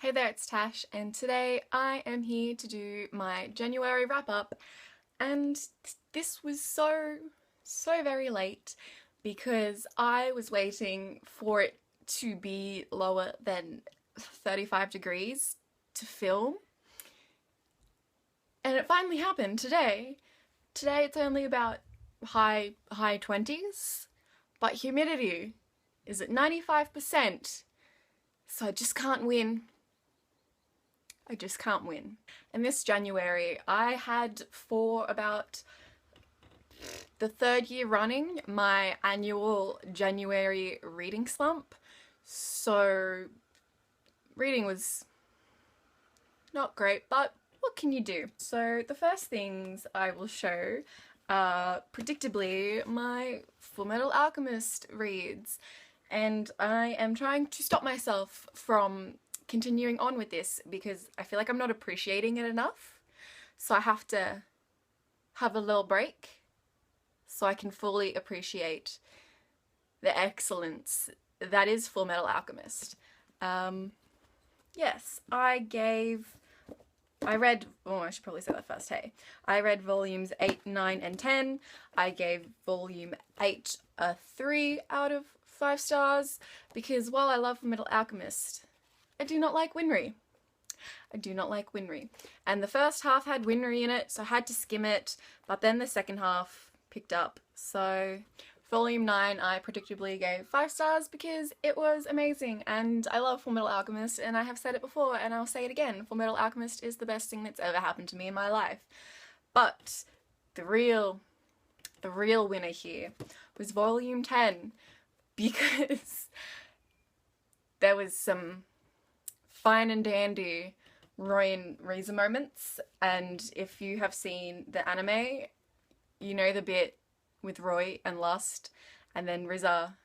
Hey there, it's Tash, and today I am here to do my January wrap-up, and this was so very late because I was waiting for it to be lower than 35 degrees to film, and it finally happened today. Today it's only about high 20s, but humidity is at 95%, so I just can't win. I just can't win. And this January, I had for about the third year running my annual January reading slump. So reading was not great, but what can you do? So the first things I will show are predictably my Fullmetal Alchemist reads. And I am trying to stop myself from continuing on with this because I feel like I'm not appreciating it enough, so I have to have a little break so I can fully appreciate the excellence that is Fullmetal Alchemist. Yes, I read, oh, I should probably say that first, hey. I read volumes 8, 9, and 10. I gave volume 8 a 3 out of 5 stars because while I love Fullmetal Alchemist, I do not like Winry. I do not like Winry. And the first half had Winry in it, so I had to skim it, but then the second half picked up. So volume 9 I predictably gave 5 stars because it was amazing, and I love Fullmetal Alchemist, and I have said it before and I'll say it again. Fullmetal Alchemist is the best thing that's ever happened to me in my life. But the real winner here was volume 10 because there was some fine and dandy Roy and Riza moments, and if you have seen the anime, you know the bit with Roy and Lust, and then Riza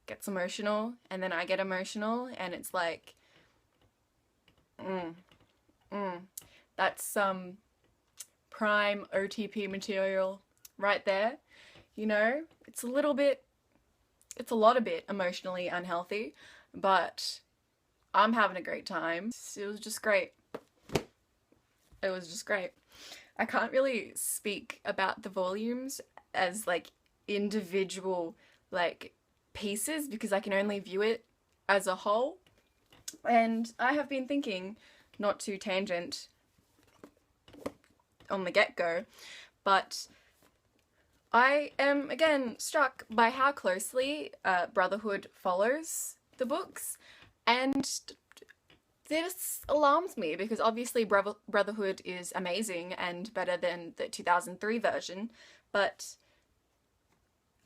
gets emotional, and then I get emotional, and it's like, that's some prime OTP material right there, you know? It's a lot of bit emotionally unhealthy, but I'm having a great time. It was just great. It was just great. I can't really speak about the volumes as like individual like pieces because I can only view it as a whole. And I have been thinking, not to tangent on the get-go, but I am again struck by how closely Brotherhood follows the books. And this alarms me because obviously Brotherhood is amazing and better than the 2003 version, but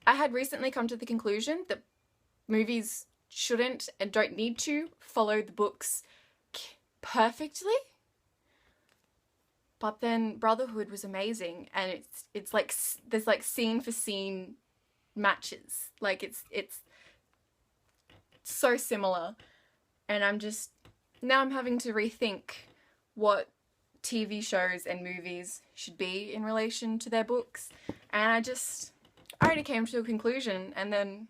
I had recently come to the conclusion that movies shouldn't and don't need to follow the books perfectly. But then Brotherhood was amazing, and it's like there's like scene for scene matches. Like it's so similar. And now I'm having to rethink what TV shows and movies should be in relation to their books. And I already came to a conclusion and then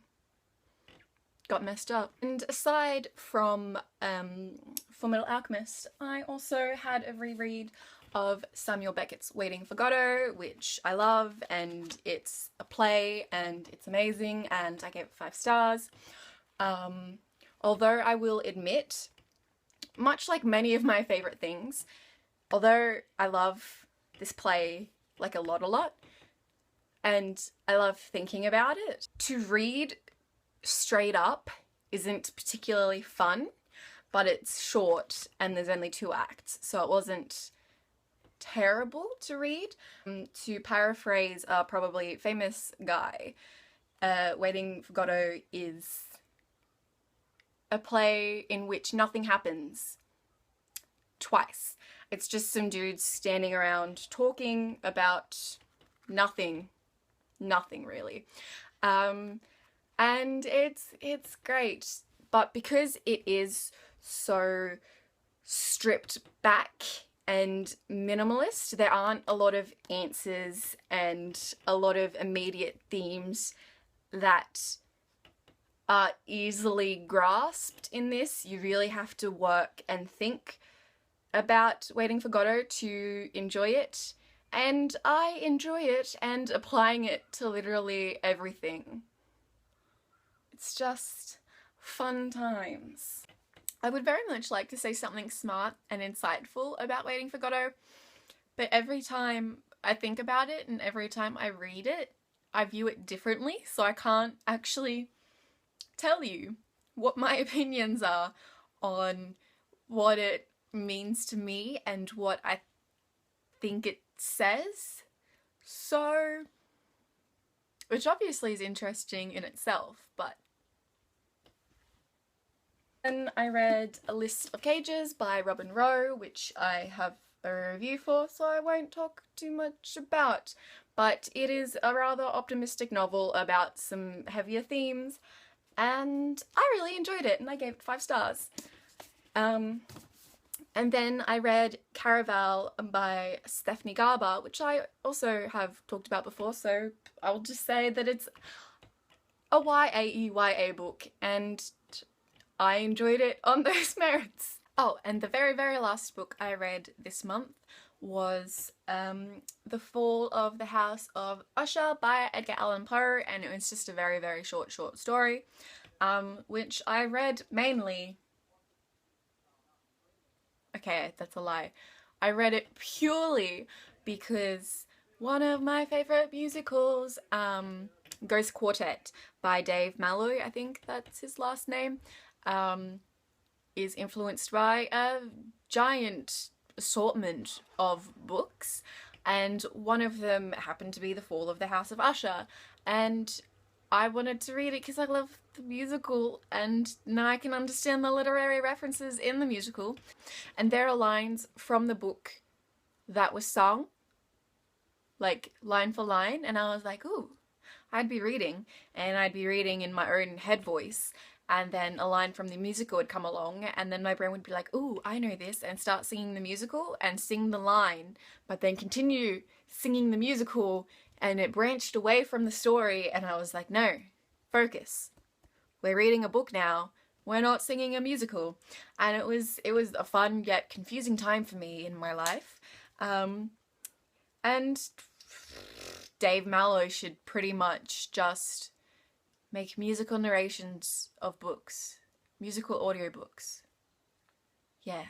got messed up. And aside from Fullmetal Alchemist, I also had a reread of Samuel Beckett's Waiting for Godot, which I love, and it's a play and it's amazing, and I gave it 5 stars. Although I will admit, much like many of my favourite things, although I love this play like a lot, and I love thinking about it, to read straight up isn't particularly fun, but it's short and there's only 2 acts, so it wasn't terrible to read. To paraphrase a probably famous guy, Waiting for Godot is a play in which nothing happens twice. It's just some dudes standing around talking about nothing really. And it's great, but because it is so stripped back and minimalist, there aren't a lot of answers and a lot of immediate themes that are easily grasped in this. You really have to work and think about Waiting for Godot to enjoy it. And I enjoy it and applying it to literally everything. It's just fun times. I would very much like to say something smart and insightful about Waiting for Godot, but every time I think about it and every time I read it, I view it differently, so I can't actually tell you what my opinions are on what it means to me and what I think it says. So, which obviously is interesting in itself, but then I read A List of Cages by Robin Rowe, which I have a review for, so I won't talk too much about, but it is a rather optimistic novel about some heavier themes, and I really enjoyed it and I gave it 5 stars. And then I read Caraval by Stephanie Garber, which I also have talked about before, so I'll just say that it's a YA book, and I enjoyed it on those merits. Oh, and the very, very last book I read this month was The Fall of the House of Usher by Edgar Allan Poe, and it was just a very, very short story, which I read mainly... Okay, that's a lie. I read it purely because one of my favourite musicals, Ghost Quartet by Dave Malloy, I think that's his last name, is influenced by a giant assortment of books, and one of them happened to be The Fall of the House of Usher, and I wanted to read it because I love the musical, and now I can understand the literary references in the musical. And there are lines from the book that were sung, like line for line, and I was like, ooh, I'd be reading, and I'd be reading in my own head voice, and then a line from the musical would come along, and then my brain would be like, ooh, I know this, and start singing the musical and sing the line, but then continue singing the musical, and it branched away from the story, and I was like, no, focus. We're reading a book now. We're not singing a musical. And it was a fun yet confusing time for me in my life. And Dave Malloy should pretty much just make musical narrations of books. Musical audiobooks. Yeah.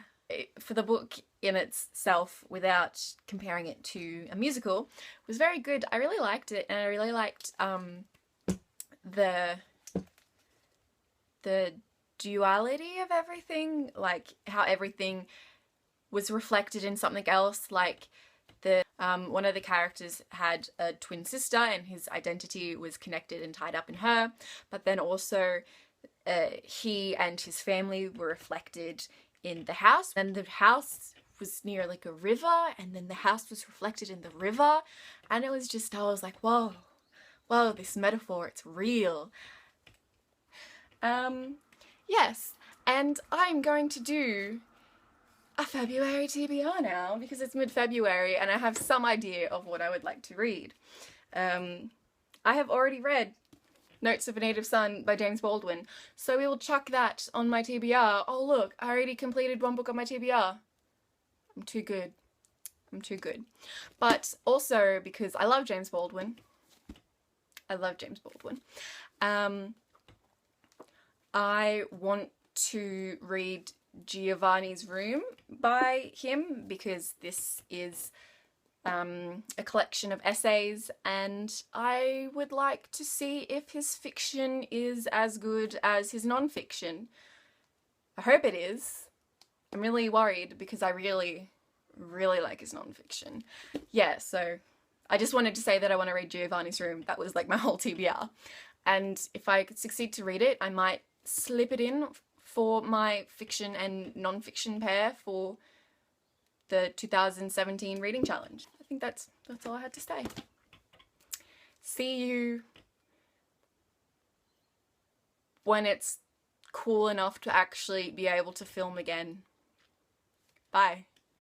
For the book in itself, without comparing it to a musical, was very good. I really liked it, and I really liked the duality of everything, like how everything was reflected in something else. Like one of the characters had a twin sister, and his identity was connected and tied up in her, but then also he and his family were reflected in the house, and the house was near like a river, and then the house was reflected in the river, and it was just, I was like, whoa, this metaphor, it's real. Yes, and I'm going to do a February TBR now, because it's mid-February and I have some idea of what I would like to read. I have already read Notes of a Native Son by James Baldwin, so we will chuck that on my TBR. Oh look, I already completed one book on my TBR. I'm too good. But also because I love James Baldwin. I want to read Giovanni's Room by him, because this is a collection of essays, and I would like to see if his fiction is as good as his non-fiction. I hope it is. I'm really worried because I really like his non-fiction. Yeah, so I just wanted to say that I want to read Giovanni's Room. That was like my whole TBR. And if I could succeed to read it, I might slip it in for my fiction and non-fiction pair for the 2017 reading challenge. I think that's all I had to say. See you when it's cool enough to actually be able to film again. Bye.